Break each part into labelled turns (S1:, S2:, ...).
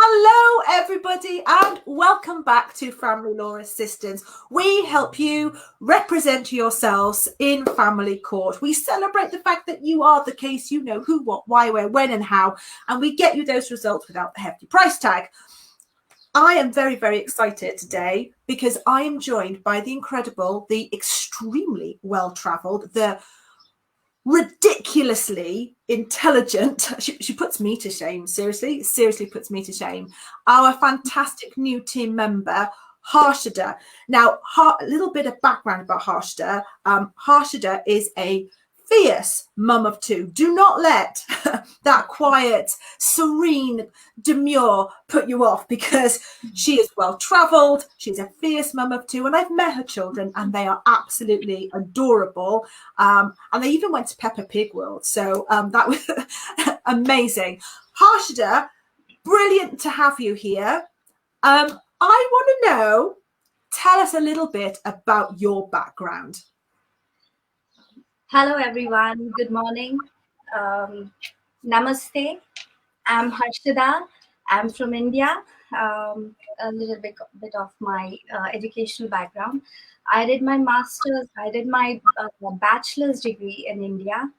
S1: Hello, everybody, and welcome back to Family Law Assistance. We help you represent yourselves in family court. We celebrate the fact that you are the case, you know who, what, why, where, when, and how, and we get you those results without the hefty price tag. I am very, very excited today because I am joined by the incredible, the extremely well-travelled, the ridiculously intelligent, she puts me to shame, seriously puts me to shame, our fantastic new team member, Harshadha. Now, a little bit of background about Harshadha. Harshadha is a fierce mum of two. Do not let that quiet, serene, demure put you off, because she is well travelled. She's a fierce mum of two, and I've met her children and they are absolutely adorable. And they even went to Peppa Pig World, so that was amazing. Harshadha, brilliant to have you here. I want to know, tell us a little bit about your background.
S2: Hello everyone, good morning. Namaste. I'm Harshadha. I'm from India. A little bit of my educational background. I did my bachelor's degree in India,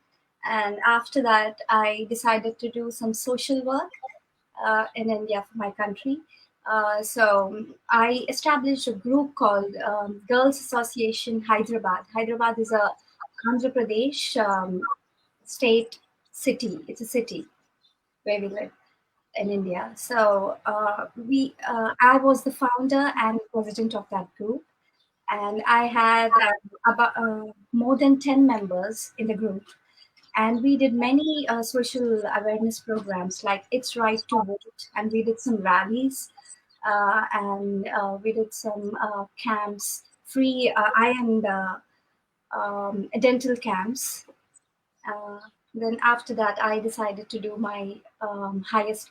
S2: and after that I decided to do some social work in India for my country. So I established a group called Girls Association Hyderabad. Hyderabad is a Andhra Pradesh state city. It's a city where we live in India. So I was the founder and president of that group, and I had about more than 10 members in the group. And we did many social awareness programs like It's Right to Vote, and we did some rallies, and we did some camps, free eye and dental camps. Uh, then after that, I decided to do my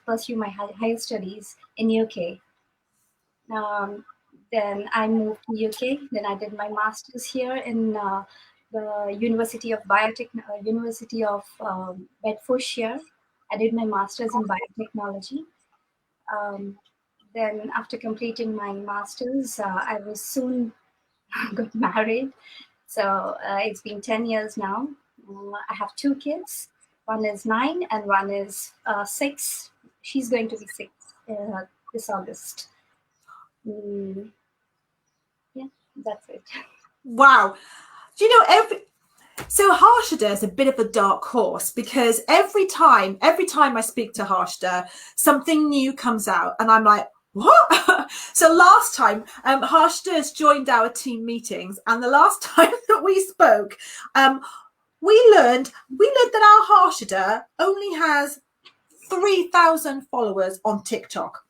S2: pursue my higher studies in UK. Then I moved to UK. Then I did my masters here in the University of Bedfordshire. I did my masters in biotechnology. Um, then after completing my masters, I was soon got married. So it's been 10 years now. I have two kids. One is 9 and one is 6. She's going to be 6 this August. Yeah, that's it.
S1: Wow. Do you know, so Harshadha is a bit of a dark horse, because every time I speak to Harshadha, something new comes out and I'm like, what? So last time, Harshadha has joined our team meetings, and the last time that we spoke, we learned that our Harshadha only has 3,000 followers on TikTok.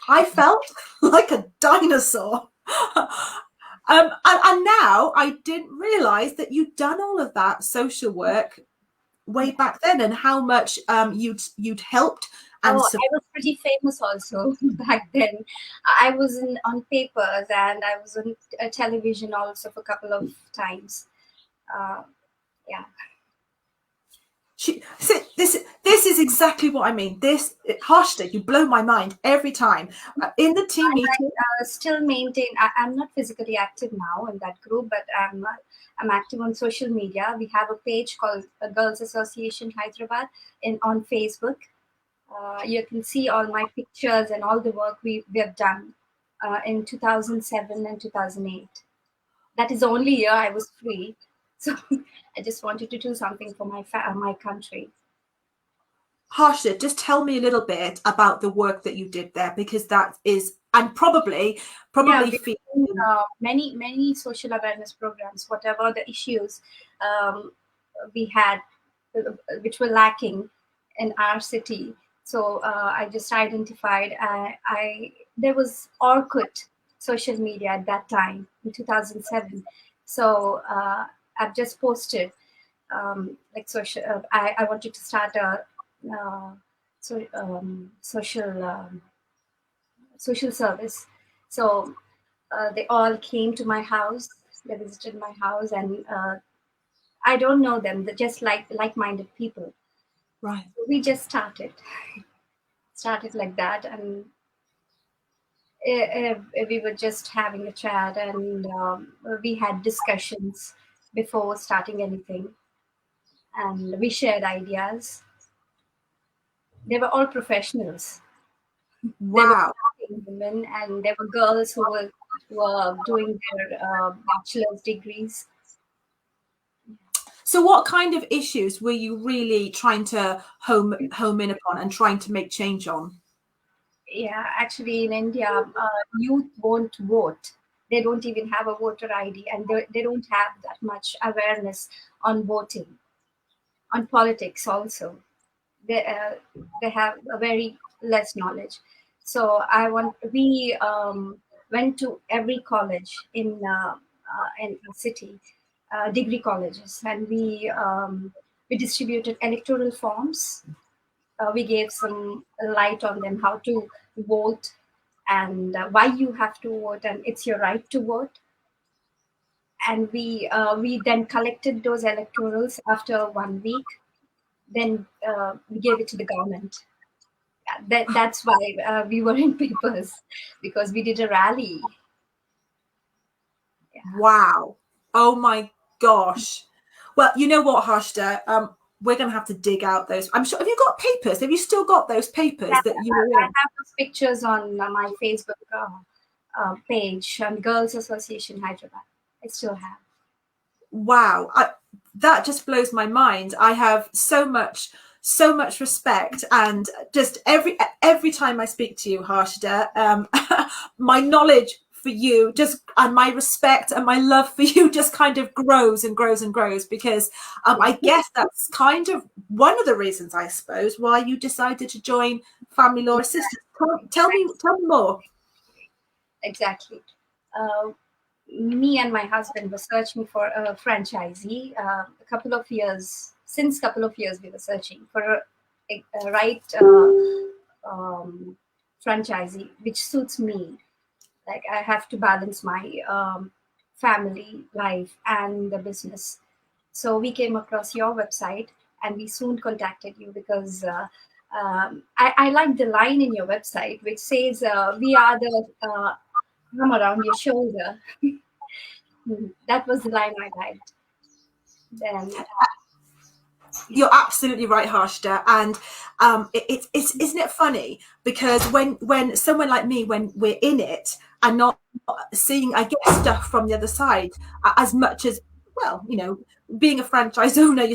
S1: I felt like a dinosaur. And now I didn't realize that you'd done all of that social work way back then, and how much you'd helped. And
S2: I was pretty famous also back then. I was on papers, and I was on television also for a couple of times. Yeah.
S1: This is exactly what I mean. This, Harshadha, you blow my mind every time. In the team meeting,
S2: I still maintain. I'm not physically active now in that group, but I'm active on social media. We have a page called Girls Association Hyderabad on Facebook. You can see all my pictures and all the work we have done in 2007 and 2008. That is the only year I was free, so I just wanted to do something for my country.
S1: Harshadha, just tell me a little bit about the work that you did there, because that is, and probably
S2: many social awareness programs, whatever the issues we had, which were lacking in our city. So I just identified. There was Orkut social media at that time in 2007. So I've just posted like social. I wanted to start a social service. So they all came to my house. They visited my house, and I don't know them. They're just like-minded people.
S1: right.
S2: So we just started like that, and We were just having a chat, and we had discussions before starting anything, and we shared ideas. They were all professionals. There were
S1: Wow.
S2: working women, and there were girls who were doing their bachelor's degrees.
S1: So what kind of issues were you really trying to home in upon and trying to make change on?
S2: Yeah, actually, in India, youth won't vote. They don't even have a voter ID, and they don't have that much awareness on voting, on politics also. They they have a very less knowledge. So we went to every college in a city, degree colleges, and we distributed electoral forms. We gave some light on them how to vote, and why you have to vote, and it's your right to vote. And we then collected those electorals after 1 week. Then we gave it to the government. That's why we were in papers, because we did a rally. Yeah,
S1: Wow. Oh my gosh. Well, you know what, Harshda? We're going to have to dig out those. I'm sure. Have you got papers? Have you still got those
S2: yeah,
S1: papers that you
S2: I
S1: were in?
S2: have those pictures on my Facebook page, Girls Association Hyderabad. I still have.
S1: Wow. That just blows my mind. I have so much respect, and just every time I speak to you, Harshada, my knowledge for you just, and my respect and my love for you just kind of grows and grows and grows, because I guess that's kind of one of the reasons, I suppose, why you decided to join Family Law Assistance. Tell me more.
S2: Exactly. Uh, Me and my husband were searching for a franchisee. A couple of years, since couple of years, we were searching for a right franchisee which suits me. Like, I have to balance my family life and the business. So we came across your website, and we soon contacted you because I like the line in your website which says, "We are the arm around your shoulder." That was the line I liked. Then,
S1: You're absolutely right, Harshda, and it's isn't it funny, because when someone like me, when we're in it and not seeing, I guess, stuff from the other side, as much as, well, being a franchise owner,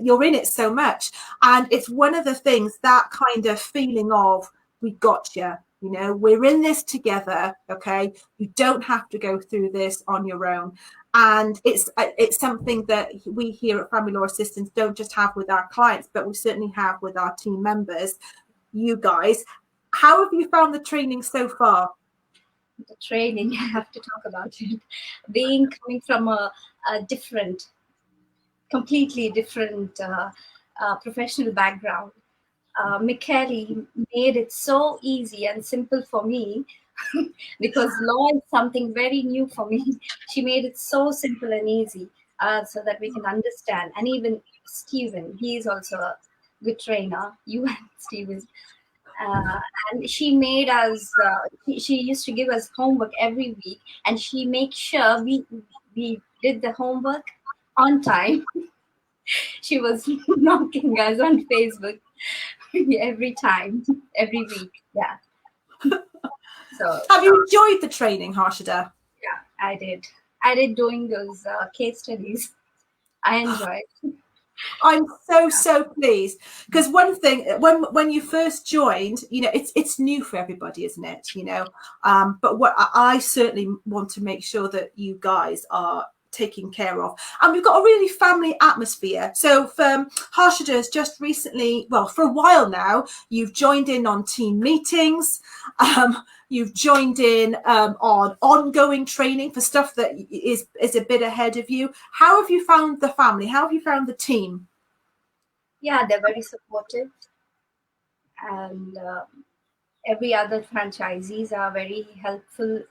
S1: you're in it so much, and it's one of the things, that kind of feeling of, we got you. We're in this together. Okay, you don't have to go through this on your own. And it's something that we here at Family Law Assistance don't just have with our clients, but we certainly have with our team members. You guys, how have you found the training so far?
S2: the training, I have to talk about it. Being coming from a different, completely different professional background, Michaela made it so easy and simple for me because law is something very new for me. She made it so simple and easy so that we can understand. And even Stephen, he is also a good trainer. You and Stephen. Uh, and she made us, she used to give us homework every week, and she makes sure we did the homework on time. She was knocking us on Facebook every time, every week. Yeah. So
S1: Have you enjoyed the training, Harshada?
S2: yeah, I did. I did doing those case studies. I enjoyed.
S1: I'm so pleased, because one thing, when you first joined, it's new for everybody, isn't it? But what I certainly want to make sure that you guys are taken care of, and we've got a really family atmosphere. So Harshadhas, just recently, well, for a while now, you've joined in on team meetings. You've joined in on ongoing training for stuff that is a bit ahead of you. How have you found the family? How have you found the team?
S2: Yeah, they're very supportive, and every other franchisees are very helpful.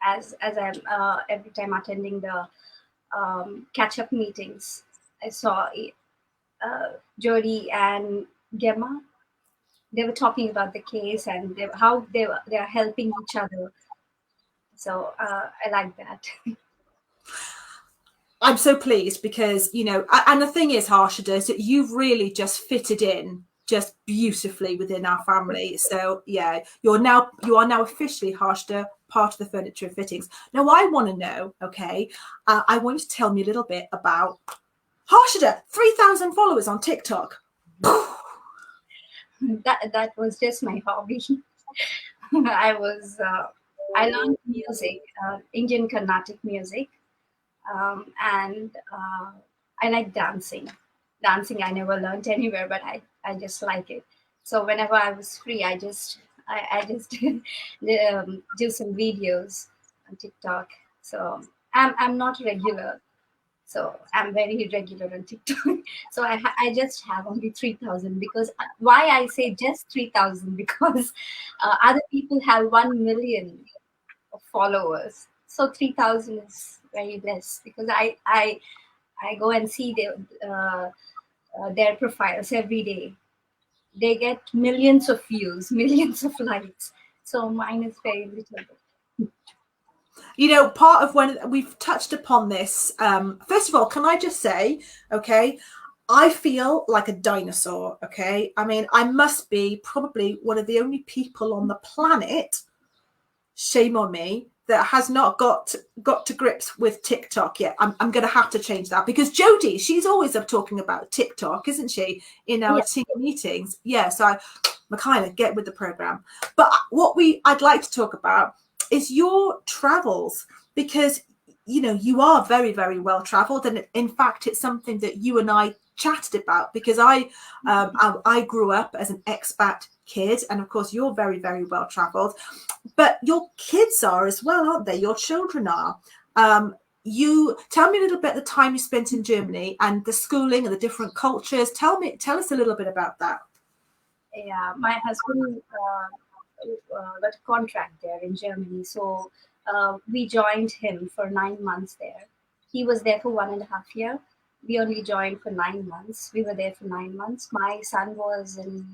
S2: As I'm every time attending the catch up meetings, I saw Jody and Gemma. they were talking about the case and how they are helping each other. So I like that.
S1: I'm so pleased because, you know, and the thing is, Harshadhas, that you've really just fitted in just beautifully within our family. So yeah, you are now officially, Harshadha, part of the furniture and fittings. Now I want to know, okay, I want you to tell me a little bit about Harshadha, 3,000 followers on TikTok.
S2: That was just my hobby. I was I learned music, Indian Carnatic music, and I like dancing. Dancing I never learned anywhere, but I just like it. So whenever I was free, I just do some videos on TikTok. So I'm not regular, so I'm very irregular on TikTok. So I just have only 3,000, because why I say just 3,000, because other people have 1 million of followers. So 3,000 is very less, because I go and see their profiles every day. They get millions of views, millions of likes. So mine is very little.
S1: You know, part of when we've touched upon this, first of all, can I just say, okay, I feel like a dinosaur, okay? I mean, I must be probably one of the only people on the planet, shame on me, that has not got to grips with TikTok yet. I'm going to have to change that, because Jodie, she's always up talking about TikTok, isn't she, in our
S2: Yeah.
S1: team meetings? Yeah, so Michaela, get with the program. But what I'd like to talk about is your travels, because you know you are very, very well traveled, and in fact it's something that you and I chatted about, because I grew up as an expat kid, and of course you're very, very well traveled, but your kids are as well, aren't they? Your children are. You tell me a little bit the time you spent in Germany and the schooling and the different cultures. Tell us a little bit about that.
S2: Yeah, my husband got a contract there in Germany, so we joined him for 9 months there. He was there for 1.5 year. We only joined for 9 months. We were there for 9 months. My son was in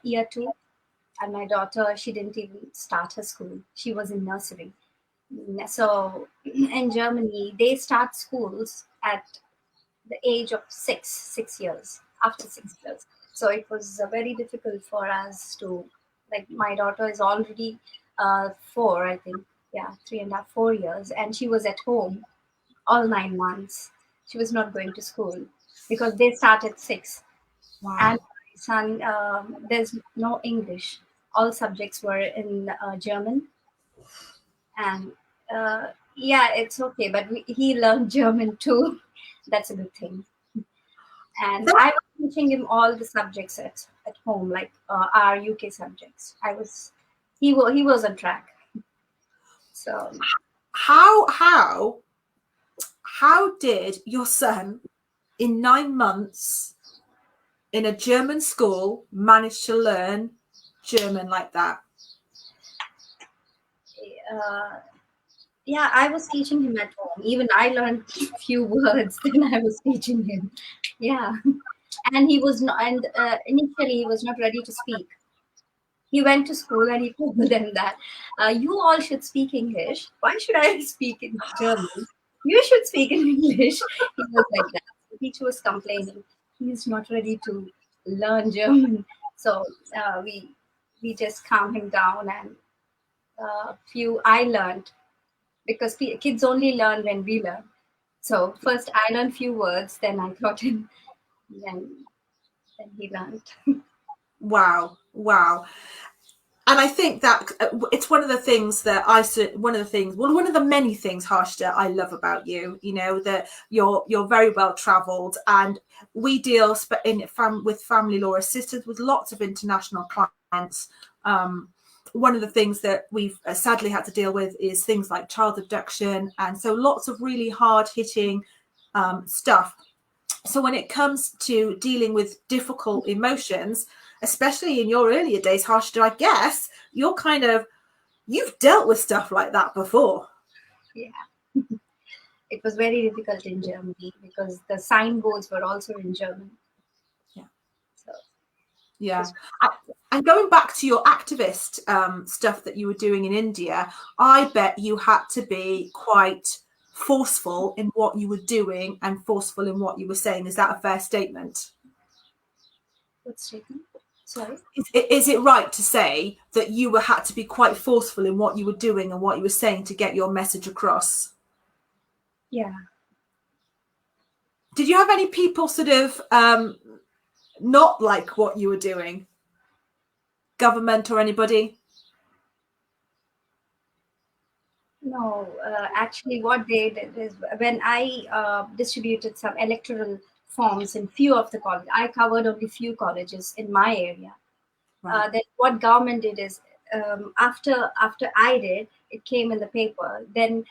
S2: year two, and my daughter, she didn't even start her school. She was in nursery. So in Germany, they start schools at the age of 6 years, after 6 years. So it was very difficult for us to, like, my daughter is already four, I think. Yeah, 3.5, 4 years. And she was at home all 9 months. She was not going to school because they start at 6. And
S1: Wow.
S2: my son, there's no English. All subjects were in German. And yeah, it's okay. But he learned German too. That's a good thing. And I was teaching him all the subjects at home, like our UK subjects. He was on track. So
S1: How did your son in 9 months in a German school manage to learn German like that?
S2: uh, yeah, I was teaching him at home. Even I learned few words. Then I was teaching him. Yeah, and he was not. And initially, he was not ready to speak. He went to school and he told them that you all should speak English. Why should I speak in German? You should speak in English. He was like that. The teacher was complaining. He's not ready to learn German. So we just calmed him down, and few I learned, because kids only learn when we learn. So first I learned few words, then I taught him, then he learned.
S1: Wow, wow. And I think that it's one of the things that one of the many things, Harshda, I love about you. You know that you're very well travelled, and we deal with family law assistance with lots of international clients. One of the things that we've sadly had to deal with is things like child abduction, and so lots of really hard hitting stuff. So when it comes to dealing with difficult emotions, especially in your earlier days, Harshda, I guess you've dealt with stuff like that before.
S2: Yeah. It was very difficult in Germany because the signboards were also in German.
S1: Yeah.
S2: So
S1: Yeah. And going back to your activist stuff that you were doing in India, I bet you had to be quite forceful in what you were doing and forceful in what you were saying. Is that a fair statement?
S2: What statement? Sorry.
S1: Is it right to say that you had to be quite forceful in what you were doing and what you were saying to get your message across?
S2: Yeah.
S1: Did you have any people sort of not like what you were doing? Government or anybody?
S2: No, actually, what they did is when I distributed some electoral forms in few of the colleges, I covered only few colleges in my area.
S1: Right.
S2: Then what government did is after I did, it came in the paper. Then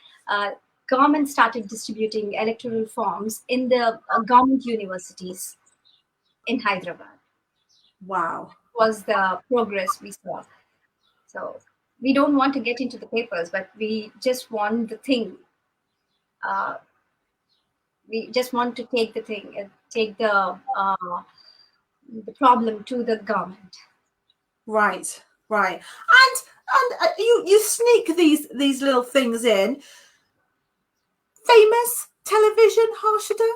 S2: government started distributing electoral forms in the government universities in Hyderabad.
S1: Wow.
S2: Was the progress we saw. So we don't want to get into the papers, but we just want the thing. We just want to take the thing, take the problem to the government.
S1: Right. Right. And you sneak these little things in. Famous television, Harshadha?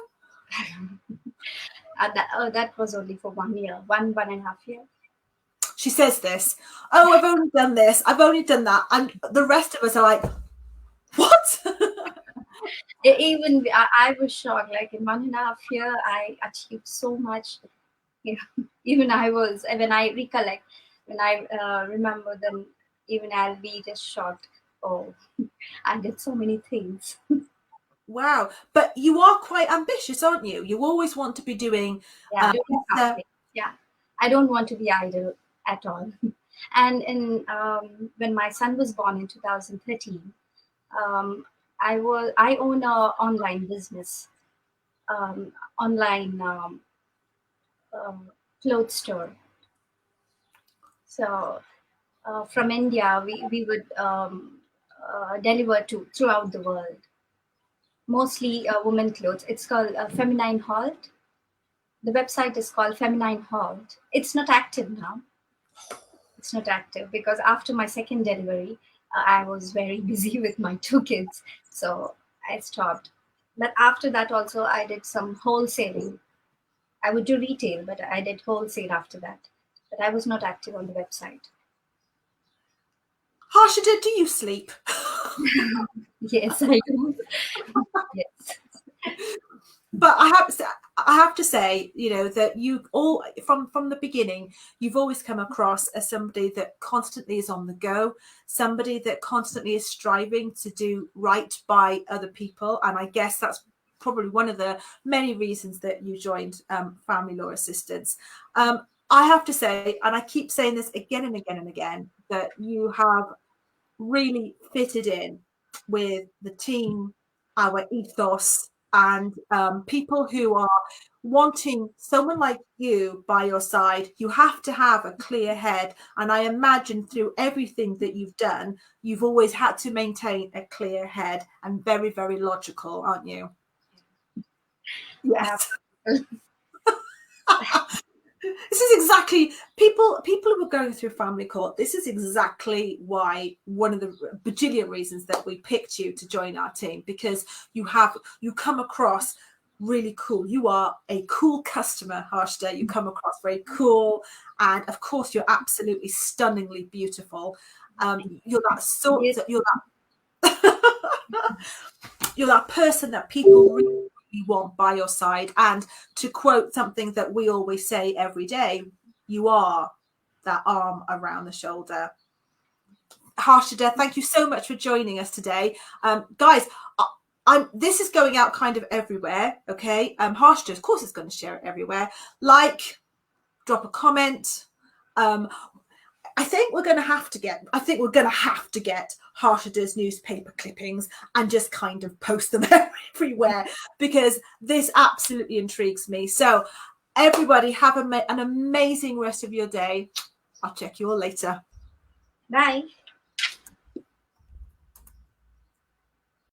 S2: That was only for 1 year, one and a half year.
S1: She says this. Oh, I've only done this. I've only done that. And the rest of us are like, what?
S2: Even I was shocked. Like in 1.5 years, I achieved so much. You know, even I was when I recollect, when I remember, then even I'll be just shocked. Oh, I did so many things.
S1: Wow. But you are quite ambitious, aren't you? You always want to be doing
S2: Yeah,
S1: better.
S2: yeah. I don't want to be idle at all. And when my son was born in 2013, I own a online business, online clothes store. So from India, we would deliver to throughout the world, mostly women clothes. It's called Feminine Halt. The website is called Feminine Halt. It's not active now. It's not active because after my second delivery, I was very busy with my two kids, so I stopped. But after that, also I did some wholesaling. I would do retail, but I did wholesale after that. But I was not active on the website.
S1: Harshada, do you sleep?
S2: Yes, I do. Yes.
S1: But I have to say, you know, that you all from the beginning, you've always come across as somebody that constantly is on the go, somebody that constantly is striving to do right by other people. And I guess that's probably one of the many reasons that you joined Family Law Assistance. I have to say, and I keep saying this again and again and again, that you have really fitted in with the team, our ethos, and people who are wanting someone like you by your side. You have to have a clear head. And I imagine through everything that you've done, you've always had to maintain a clear head and very, very logical, aren't you? Yes. This is exactly people who are going through family court. This is exactly why one of the bajillion reasons that we picked you to join our team, because you come across really cool. You are a cool customer, Harshda. You come across very cool, and of course, you're absolutely stunningly beautiful. You're that sort.
S2: Yes.
S1: You're that person that people really want by your side. And to quote something that we always say every day, you are that arm around the shoulder. Harshada, thank you so much for joining us today. Guys, this is going out kind of everywhere, okay? Harshada, of course, is going to share it everywhere. Like, drop a comment. I think we're going to have to get Harshada's newspaper clippings and just kind of post them everywhere, because this absolutely intrigues me. So everybody have an amazing rest of your day. I'll check you all later.
S2: Bye.